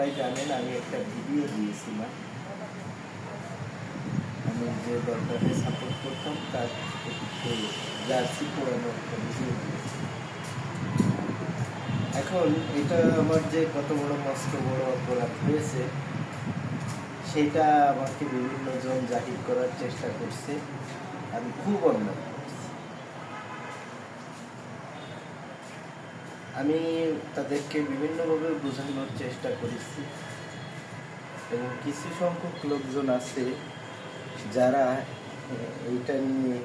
সবাই জানেন আমি একটা ভিডিও দিয়েছিলাম, আমি যে দলটাকে সাপোর্ট করতাম তার একটু জার্সি পরানো একটা ভিডিও দিয়েছি। এখন এটা আমার যে কত বড় মস্ত বড় অপরাধ হয়েছে সেটা আমাকে বিভিন্ন জন জাহির করার চেষ্টা করছে। আমি খুব অন্যায় করছি। আমি তাদেরকে বিভিন্নভাবে বোঝানোর চেষ্টা করেছি এবং কিছু সংখ্যক লোকজন আছে যারা এইটা নিয়ে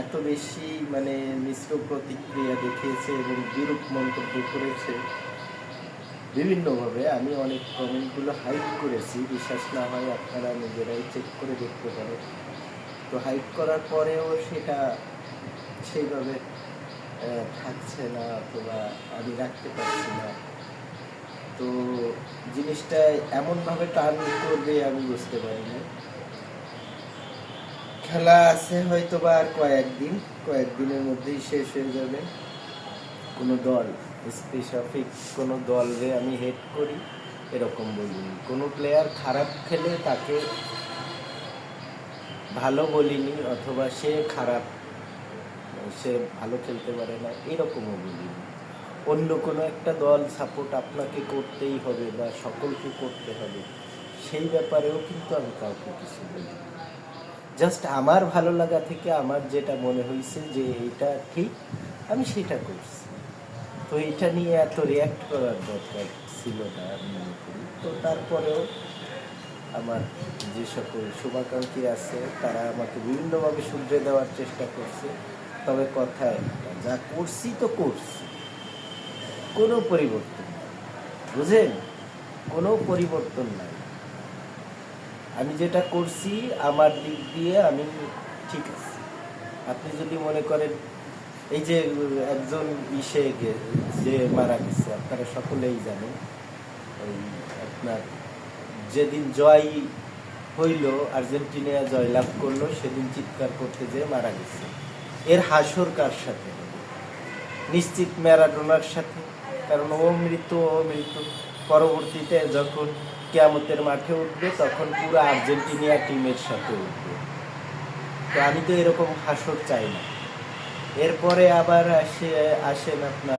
এত বেশি মিশ্র প্রতিক্রিয়া দেখিয়েছে এবং বিরূপ মন্তব্য করেছে বিভিন্নভাবে। আমি অনেক কমেন্টগুলো হাইড করেছি, বিশ্বাস না হয় আপনারা নিজেরাই চেক করে দেখতে পারেন। তো হাইড করার পরেও সেটা সেইভাবে থাকছে না অথবা আমি রাখতে পারছি না। তো জিনিসটা এমনভাবে টার্ন করবে আমি বুঝতে পারিনি। খেলা আছে হয়তো বা আর কয়েকদিনের মধ্যেই শেষ হয়ে যাবে। কোনো দল স্পেসিফিক কোনো দলরে আমি হেড করি এরকম বলিনি। কোনো প্লেয়ার খারাপ খেলে তাকে ভালো বলিনি অথবা সে ভালো খেলতে পারে না এরকমও বলিনি। অন্য কোনো একটা দল সাপোর্ট আপনাকে করতেই হবে বা সকলকে করতে হবে সেই ব্যাপারেও কিন্তু আমি কাউকে কিছু বলি। জাস্ট আমার ভালো লাগা থেকে আমার যেটা মনে হয়েছে যে এটা ঠিক, আমি সেটা করছি। তো এটা নিয়ে এত রিয়্যাক্ট করার দরকার ছিল না আমি মনে করি। তো তারপরেও আমার যে সকল শুভাকাঙ্ক্ষী আছে তারা আমাকে বিভিন্নভাবে শুধরে দেওয়ার চেষ্টা করছে। তবে কথা একটা, যা করছি তো করছি, কোনো পরিবর্তন নেই, বুঝেন? কোনো পরিবর্তন নাই। আমি যেটা করছি আমার দিক দিয়ে আমি ঠিক আছে। আপনি যদি মনে করেন এই যে একজন যে মারা গেছে আপনারা সকলেই জানেন, ওই আপনার যেদিন জয় হইল, আর্জেন্টিনা জয়লাভ করলো, সেদিন চিৎকার করতে যেয়ে মারা গেছে। এর হাসর কার সাথে? নিশ্চিত ম্যারাডোনার সাথে, কারণ ও মৃত্যু। পরবর্তীতে যখন কিয়ামতের মাঠে উঠবে তখন পুরো আর্জেন্টিনা টিমের সাথে উঠবে। তো আমি তো এরকম হাসর চাই না। এরপরে আবার আসেন আপনার